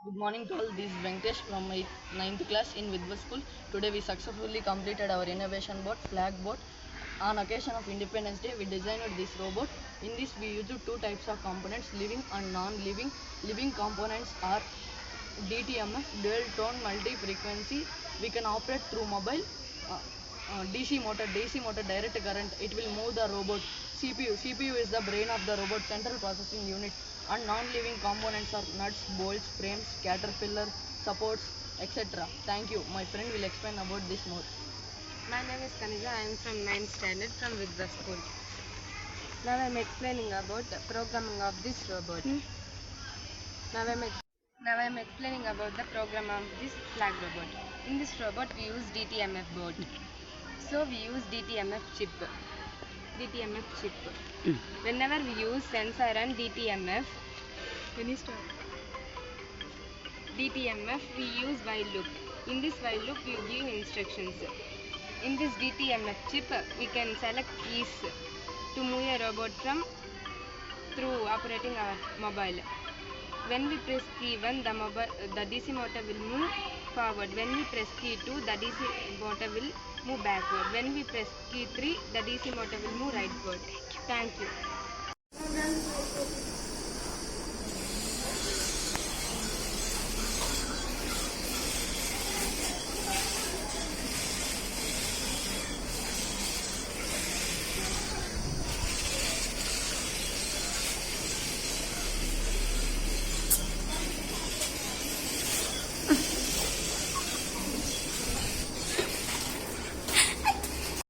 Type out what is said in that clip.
Good morning to all. This is Venkatesh from my ninth class in Vidva School. Today we successfully completed our innovation boat, flag boat. On occasion of Independence Day, we designed this robot. In this, we used two types of components, living and non-living. Living components are DTMF, dual tone multi-frequency. We can operate through mobile. DC motor, direct current. It will move the robot. CPU is the brain of the robot, central processing unit. And non-living components are nuts, bolts, frames, caterpillar, supports, etc. Thank you. My friend will explain about this more. My name is Kanija. I am from 9th standard from Vidya School. Now I am explaining about the programming of this robot. Now I am explaining about the program of this flag robot. In this robot we use DTMF board. So we use DTMF chip. Whenever we use sensor and DTMF, we use while loop. In this while loop we give instructions. In this DTMF chip we can select keys to move a robot through operating our mobile. When we press key 1, the DC motor will move forward. When we press key 2, the DC motor will move backward. When we press key 3, the DC motor will move rightward. Thank you.